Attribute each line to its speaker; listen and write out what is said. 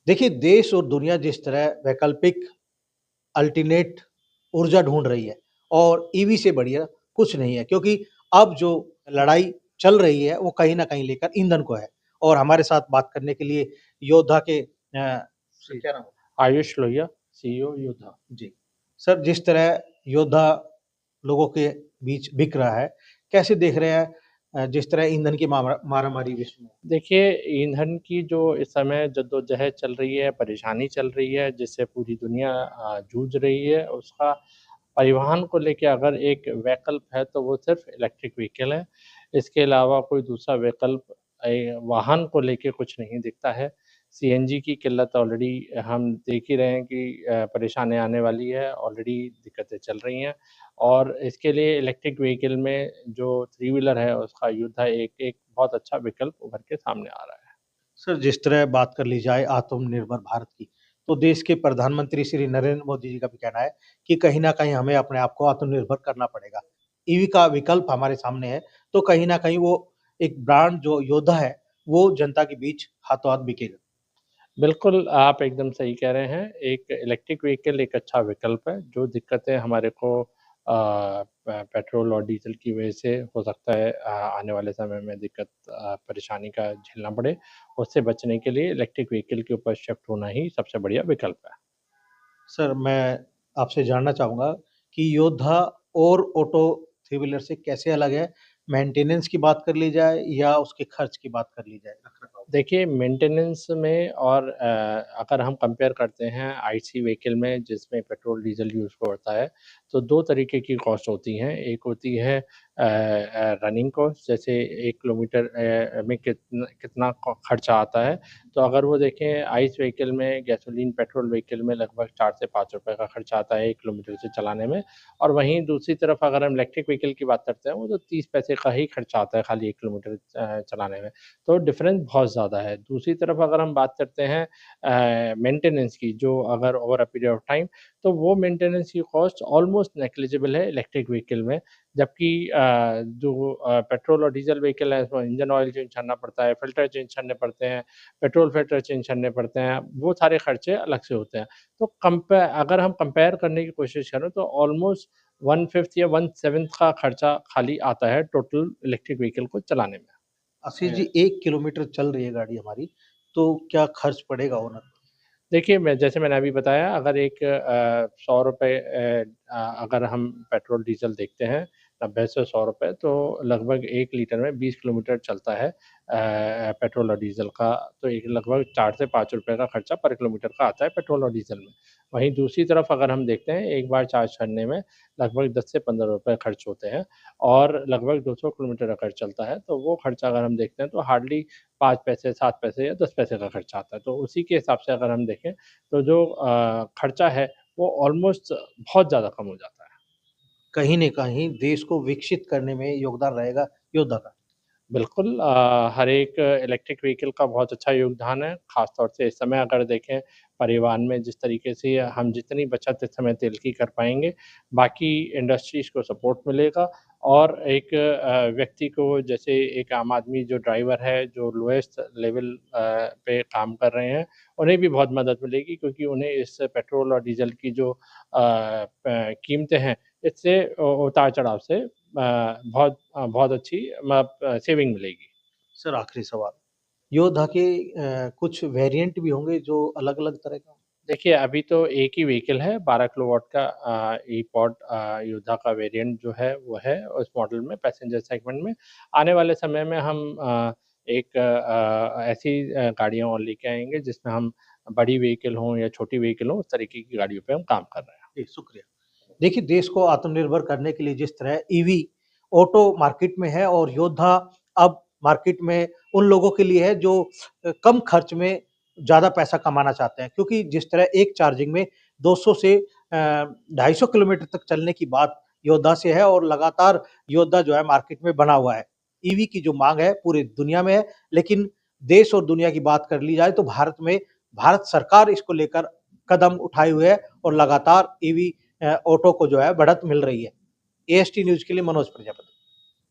Speaker 1: देखिए, देश और दुनिया जिस तरह वैकल्पिक अल्टरनेट ऊर्जा ढूँढ रही है और ईवी से बढ़िया कुछ नहीं है क्योंकि अब जो लड़ाई चल रही है, वो कहीं न कहीं लेकर ईंधन को है। और हमारे साथ बात करने के लिए योद्धा के
Speaker 2: जी,
Speaker 1: क्या नाम है?
Speaker 2: आयुष लोहिया, सीईओ योद्धा।
Speaker 1: जी। सर, जिस तरह योद्धा लोगों के बीच बिक रहा है, कैसे देख रहे हैं जिस तरह ईंधन की मारामारी विश्व में?
Speaker 2: देखिए, ईंधन की जो इस समय जद्दोजहद चल रही है, परेशानी चल रही है, जिससे पूरी दुनिया जूझ रही है, उसका परिवहन को लेके अगर एक वैकल्प है, तो वो सिर्फ़ इलेक्ट्रिक व्हीकल है। इसके अलावा कोई दूसरा विकल्प वाहन को लेके कुछ नहीं दिखता है। सीएनजी की किल्लत ऑलरेडी हम देख ही रहे हैं कि परेशानी आने वाली है, ऑलरेडी दिक्कतें चल रही हैं और इसके लिए इलेक्ट्रिक व्हीकल में जो थ्री व्हीलर है, उसका युद्ध है एक एक बहुत अच्छा विकल्प उभर के सामने आ रहा है।
Speaker 1: सर, जिस तरह बात कर ली जाए आत्मनिर्भर भारत की, तो देश के प्रधानमंत्री श्री नरेंद्र मोदी जी का भी कहना है कि कहीं न कहीं हमें अपने आप को आत्मनिर्भर करना पड़ेगा। ईवी का विकल्प हमारे सामने है, तो कहीं न कहीं वो एक ब्रांड जो योद्धा है, वो जनता के बीच हाथों-हाथ बिकेगा।
Speaker 2: बिल्कुल, आप एकदम सही कह रहे हैं। एक इलेक्ट्रिक व्हीकल एक अच्छा विकल्प है, जो दिक्कतें हमारे को पेट्रोल और डीज़ल की वजह से हो सकता है आने वाले समय में दिक्कत परेशानी का झेलना पड़े, उससे बचने के लिए इलेक्ट्रिक व्हीकल के ऊपर शिफ्ट होना ही सबसे बढ़िया विकल्प है।
Speaker 1: सर, मैं आपसे जानना चाहूँगा कि योद्धा और ऑटो थ्री व्हीलर से कैसे अलग है? मेंटेनेंस की बात कर ली जाए या उसके खर्च की बात कर ली जाए, रख-रखाव?
Speaker 2: देखिए, मेंटेनेंस में और अगर हम कंपेयर करते हैं आईसी व्हीकल में जिसमें पेट्रोल, डीज़ल यूज़ होता है, तो 2 तरीके की कॉस्ट होती हैं। एक होती है रनिंग कॉस्ट जैसे 1 किलोमीटर में कितना क खर्चा आता है। तो अगर वो देखें आईस व्हीकल में गैसोलीन, पेट्रोल व्हीकल में लगभग 4 से ₹5 का खर्चा आता है 1 किलोमीटर से चलाने में और वहीं दूसरी तरफ अगर हम इलेक्ट्रिक व्हीकल की बात करते हैं, वो तो 30 पैसे का ही खर्चा आता है खाली 1 किलोमीटर चलाने में। तो डिफ़रेंस बहुत ज़्यादा है। दूसरी तरफ अगर हम बात करते हैं मेंटेनेंस की जो अगर over a period of time तो वो मेंटेनेंस की कॉस्ट ऑलमोस्ट नेग्लिजिबल है इलेक्ट्रिक व्हीकल में। जबकि जो पेट्रोल और डीज़ल व्हीकल है उसमें इंजन ऑयल चेंज करना पड़ता है, फ़िल्टर चेंज करने पड़ते हैं, पेट्रोल फ़िल्टर चेंज करने पड़ते हैं, वो सारे खर्चे अलग से होते हैं। तो अगर हम कंपेयर करने की कोशिश करें तो ऑलमोस्ट 1/5 या 1/7 का खर्चा खाली आता है टोटल इलेक्ट्रिक व्हीकल को चलाने में।
Speaker 1: आशीष जी, 1 किलोमीटर चल रही है गाड़ी हमारी, तो क्या खर्च पड़ेगा ओनर को?
Speaker 2: देखिए, जैसे मैंने अभी बताया अगर एक ₹100 अगर हम पेट्रोल-डीज़ल देखते हैं 90 से ₹100 तो लगभग 1 लीटर में 20 किलोमीटर चलता है पेट्रोल और डीज़ल का, तो एक लगभग 4 से ₹5 का खर्चा पर किलोमीटर का आता है पेट्रोल और डीज़ल में। वहीं दूसरी तरफ अगर हम देखते हैं एक बार चार्ज करने में लगभग 10 से ₹15 खर्च होते हैं और लगभग 200 किलोमीटर अगर चलता है, तो वो खर्चा अगर हम देखते हैं तो हार्डली 5 पैसे, 7 पैसे या 10 पैसे का खर्चा आता है। तो उसी के हिसाब से अगर हम देखें तो जो खर्चा है वो ऑलमोस्ट बहुत ज़्यादा कम हो जाता है।
Speaker 1: कहीं न कहीं देश को विकसित करने में योगदान रहेगा योद्धा का।
Speaker 2: बिल्कुल हर एक इलेक्ट्रिक व्हीकल का बहुत अच्छा योगदान है, ख़ास तौर से इस समय अगर देखें परिवहन में जिस तरीके से हम जितनी बचत इस समय तेल की कर पाएँगे, बाकी इंडस्ट्रीज़ को सपोर्ट मिलेगा और एक व्यक्ति को जैसे एक आम आदमी जो ड्राइवर है, जो लोएस्ट लेवल पे काम कर रहे हैं, उन्हें भी बहुत मदद मिलेगी क्योंकि उन्हें इस पेट्रोल और डीज़ल की जो कीमतें हैं, इससे उतार-चढ़ाव से बहुत अच्छी सेविंग मिलेगी।
Speaker 1: सर, आखिरी सवाल, योद्धा के कुछ वेरिएंट भी होंगे जो अलग-अलग तरह के हों?
Speaker 2: देखिए, अभी तो एक ही व्हीकल है 12 किलोवाट का ई-पॉड योद्धा का वेरिएंट जो है वो है उस मॉडल में पैसेंजर सेगमेंट में। आने वाले समय में हम एक ऐसी गाड़ियाँ और लेके आएँगे जिसमें हम बड़ी व्हीकल हों या छोटी व्हीकल हों, उस तरीके की गाड़ियों पे हम काम कर रहे हैं।
Speaker 1: जी, शुक्रिया। देखिए, देश को आत्मनिर्भर करने के लिए जिस तरह ईवी ऑटो मार्केट में है और योद्धा अब मार्केट में उन लोगों के लिए है जो कम खर्च में ज़्यादा पैसा कमाना चाहते हैं। क्योंकि जिस तरह एक चार्जिंग में 200 से 250 किलोमीटर तक चलने की बात योद्धा से है और लगातार योद्धा जो है मार्केट में बना हुआ है। ईवी की जो माँग है पूरी दुनिया में है, लेकिन देश और दुनिया की बात कर ली जाए तो भारत में भारत सरकार इसको लेकर कदम उठाए हुए है और लगातार ईवी ऑटो को जो है बढ़त मिल रही है। एएसटी न्यूज़ के लिए मनोज प्रजापति।